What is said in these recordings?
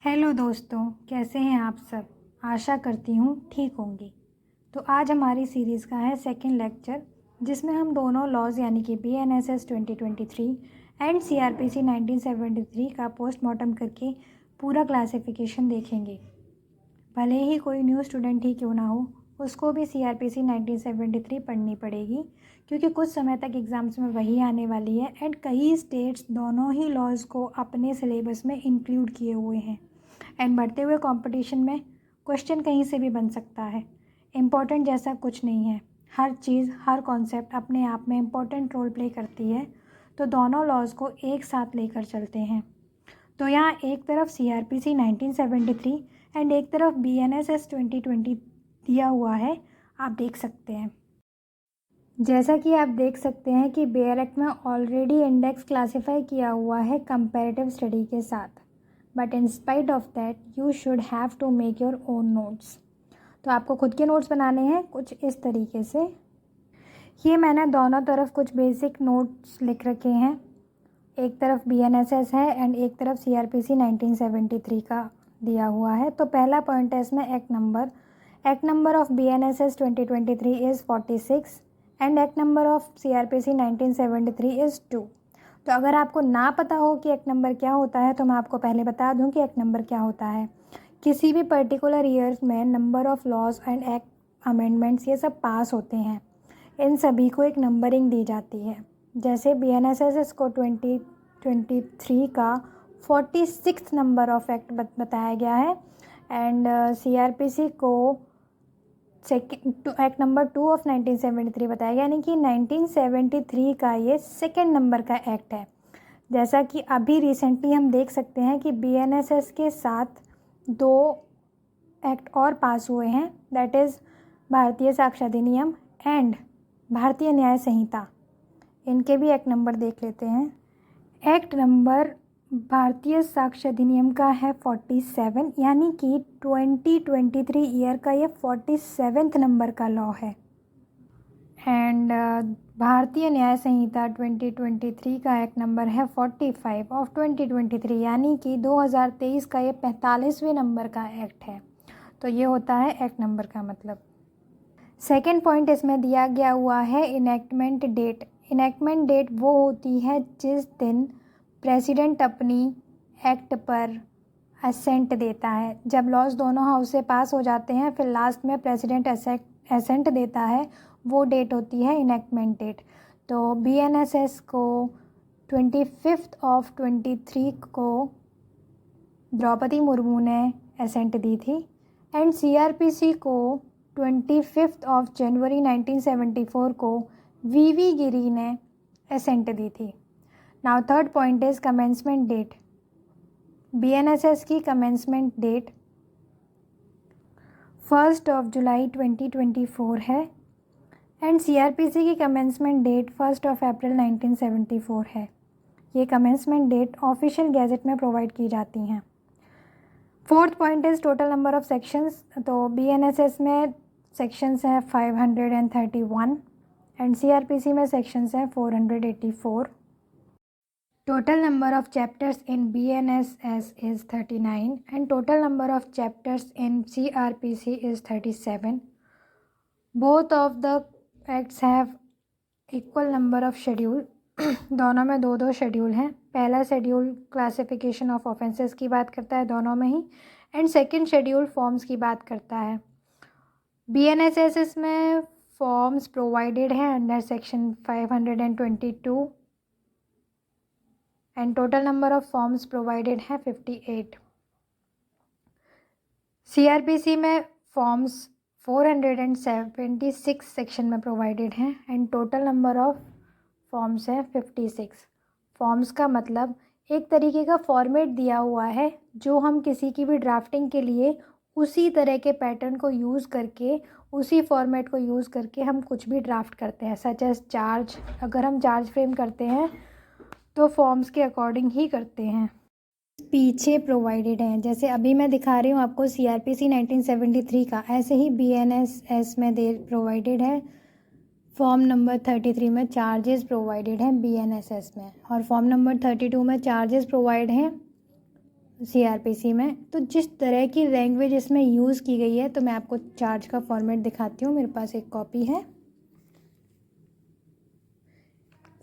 Hello दोस्तों, कैसे हैं आप सब। आशा करती हूँ ठीक होंगे। तो आज हमारी सीरीज़ का है सेकंड लेक्चर, जिसमें हम दोनों लॉज यानी कि BNSS 2023 एंड CRPC 1973 का पोस्टमार्टम करके पूरा क्लासिफिकेशन देखेंगे। भले ही कोई न्यू स्टूडेंट ही क्यों ना हो, उसको भी CRPC 1973 पढ़नी पड़ेगी, क्योंकि कुछ समय तक एग्ज़ाम्स में वही आने वाली है एंड कई स्टेट्स दोनों ही लॉज को अपने सिलेबस में इंक्लूड किए हुए हैं। एंड बढ़ते हुए कंपटीशन में क्वेश्चन कहीं से भी बन सकता है। इम्पॉर्टेंट जैसा कुछ नहीं है, हर चीज़ हर कॉन्सेप्ट अपने आप में इम्पॉर्टेंट रोल प्ले करती है। तो दोनों लॉज को एक साथ लेकर चलते हैं। तो यहाँ एक तरफ CRPC 1973 एंड एक तरफ BNSS 2020 दिया हुआ है, आप देख सकते हैं। जैसा कि आप देख सकते हैं कि बेयर एक्ट में ऑलरेडी इंडेक्स क्लासीफाई किया हुआ है कंपैरेटिव स्टडी के साथ, but in spite of that you should have to make your own notes. तो आपको खुद के नोट्स बनाने हैं कुछ इस तरीके से। ये मैंने दोनों तरफ कुछ बेसिक नोट्स लिख रखे हैं। एक तरफ BNSS है एंड एक तरफ CRPC 1973 का दिया हुआ है। तो पहला पॉइंट है इसमें act number of BNSS 2023 is 46 and act number of CRPC 1973 is 2। तो अगर आपको ना पता हो कि एक्ट नंबर क्या होता है, तो मैं आपको पहले बता दूं कि एक्ट नंबर क्या होता है। किसी भी पर्टिकुलर ईयर में number of laws and act amendments ये सब पास होते हैं, इन सभी को एक नंबरिंग दी जाती है। जैसे BNSS को 2023 का 46 नंबर ऑफ एक्ट बताया गया है एंड CRPC को एक्ट नंबर 2 ऑफ 1973 बताया गया, यानी कि 1973 का ये सेकेंड नंबर का एक्ट है। जैसा कि अभी रिसेंटली हम देख सकते हैं कि BNSS के साथ 2 एक्ट और पास हुए हैं, दैट इज़ भारतीय साक्ष्य अधिनियम एंड भारतीय न्याय संहिता। इनके भी एक्ट नंबर देख लेते हैं। एक्ट नंबर भारतीय साक्ष्य अधिनियम का है 47, यानी कि 2023 ईयर का ये 47वें नंबर का लॉ है। एंड भारतीय न्याय संहिता 2023 का एक्ट नंबर है 45 ऑफ 2023, यानी कि 2023 का ये 45वें नंबर का एक्ट है। तो ये होता है एक्ट नंबर का मतलब। सेकेंड पॉइंट इसमें दिया गया हुआ है इनैक्टमेंट डेट। इनैक्टमेंट डेट वो होती है जिस दिन प्रेसिडेंट अपनी एक्ट पर असेंट देता है। जब लॉज दोनों हाउस से पास हो जाते हैं, फिर लास्ट में प्रेसिडेंट असेंट देता है, वो डेट होती है इनैक्टमेंट डेट। तो BNSS को 25 ऑफ 23 को द्रौपदी मुर्मू ने असेंट दी थी एंड CRPC को 25 ऑफ जनवरी 1974 को VV गिरी ने असेंट दी थी। Now third point is commencement date. BNSS की कमेंसमेंट डेट 1 जुलाई 2024 है एंड CRPC की कमेंसमेंट डेट 1 अप्रैल 1974 है। ये कमेंसमेंट डेट ऑफिशियल गैजेट में प्रोवाइड की जाती हैं। Fourth point is total number of sections. तो BNSS में सेक्शंस हैं 531 एंड CRPC में सेक्शंस हैं 484। Total number of chapters in BNSS is 39 and total number of chapters in CRPC is 37. Both of the acts have equal number of schedule. दोनों में दो schedule हैं। पहला शेड्यूल क्लासिफिकेशन ऑफ ऑफेंसेस की बात करता है दोनों में ही, एंड सेकंड शेड्यूल फॉर्म्स की बात करता है। BNSS में फॉर्म्स प्रोवाइडेड हैं under section 522 and total number of forms provided है 58। CRPC में फॉर्म्स 476 सेक्शन में प्रोवाइडेड हैं and total number of forms है 56। फॉर्म्स का मतलब एक तरीके का फॉर्मेट दिया हुआ है, जो हम किसी की भी ड्राफ्टिंग के लिए उसी तरह के पैटर्न को यूज़ करके, उसी फॉर्मेट को यूज़ करके हम कुछ भी ड्राफ्ट करते हैं। सच एज चार्ज, अगर हम चार्ज फ्रेम करते हैं तो फॉर्म्स के अकॉर्डिंग ही करते हैं। पीछे प्रोवाइडेड हैं, जैसे अभी मैं दिखा रही हूँ आपको CRPC 1973 का, ऐसे ही BNSS में दे प्रोवाइडेड है। फॉर्म नंबर 33 में चार्जेस प्रोवाइडेड हैं BNSS में, और फॉर्म नंबर 32 में चार्जेस प्रोवाइड हैं CRPC में। तो जिस तरह की लैंग्वेज इसमें यूज़ की गई है, तो मैं आपको चार्ज का फॉर्मेट दिखाती हूँ। मेरे पास एक कॉपी है।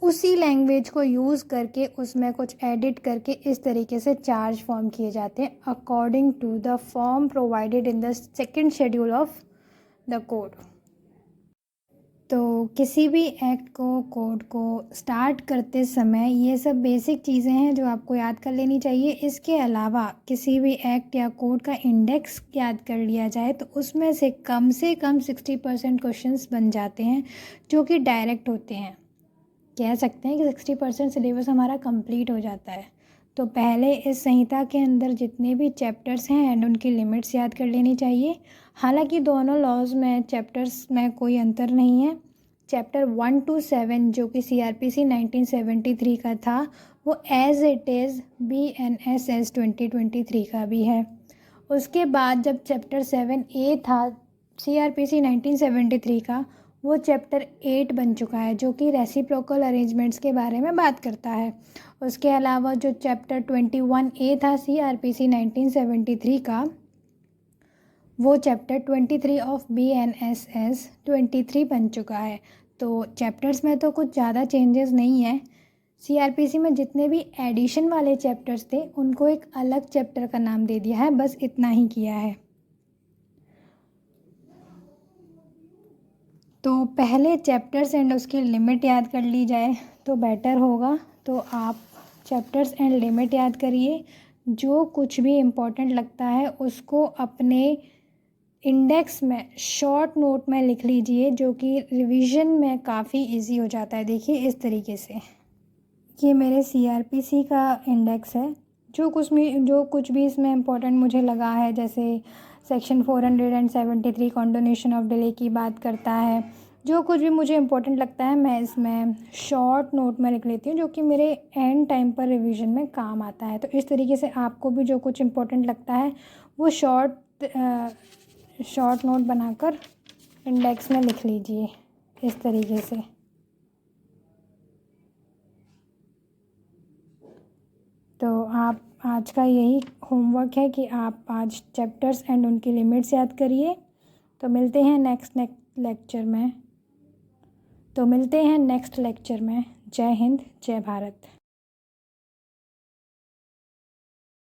उसी लैंग्वेज को यूज़ करके उसमें कुछ एडिट करके इस तरीके से चार्ज फॉर्म किए जाते हैं according to the form provided in the second schedule of the code. तो किसी भी एक्ट को, कोड को स्टार्ट करते समय ये सब बेसिक चीज़ें हैं जो आपको याद कर लेनी चाहिए। इसके अलावा किसी भी एक्ट या कोड का इंडेक्स याद कर लिया जाए तो उसमें से कम 60% क्वेश्चंस बन जाते हैं जो कि डायरेक्ट होते हैं। कह सकते हैं कि 60% सिलेबस हमारा कंप्लीट हो जाता है। तो पहले इस संहिता के अंदर जितने भी चैप्टर्स हैं एंड उनकी लिमिट्स याद कर लेनी चाहिए। हालांकि दोनों लॉज में चैप्टर्स में कोई अंतर नहीं है। चैप्टर 1 to 7 जो कि CRPC 1973 का था, वो एज इट इज़ BNSS 2023 का भी है। उसके बाद जब चैप्टर 7A था CRPC 1973 का, वो चैप्टर 8 बन चुका है जो कि रेसिप्रोकल अरेंजमेंट्स के बारे में बात करता है। उसके अलावा जो चैप्टर 21A था CRPC 1973 का, वो चैप्टर 23 ऑफ BNSS 23 बन चुका है। तो चैप्टर्स में तो कुछ ज़्यादा चेंजेस नहीं है। CRPC में जितने भी एडिशन वाले चैप्टर्स थे उनको एक अलग चैप्टर का नाम दे दिया है, बस इतना ही किया है। तो पहले चैप्टर्स एंड उसकी लिमिट याद कर ली जाए तो बेटर होगा। तो आप चैप्टर्स एंड लिमिट याद करिए। जो कुछ भी इम्पोर्टेंट लगता है उसको अपने इंडेक्स में शॉर्ट नोट में लिख लीजिए, जो कि रिवीजन में काफ़ी इजी हो जाता है। देखिए इस तरीके से, ये मेरे CRPC का इंडेक्स है। जो कुछ भी इसमें इम्पोर्टेंट मुझे लगा है, जैसे सेक्शन 473 कॉन्डोनेशन ऑफ डिले की बात करता है। जो कुछ भी मुझे इम्पोर्टेंट लगता है मैं इसमें शॉर्ट नोट में लिख लेती हूँ, जो कि मेरे एंड टाइम पर रिवीजन में काम आता है। तो इस तरीके से आपको भी जो कुछ इम्पोर्टेंट लगता है वो शॉर्ट नोट बनाकर इंडेक्स में लिख लीजिए इस तरीके से। तो आप आज का यही होमवर्क है कि आप आज चैप्टर्स एंड उनकी लिमिट्स याद करिए। तो मिलते हैं नेक्स्ट लेक्चर में। जय हिंद, जय भारत।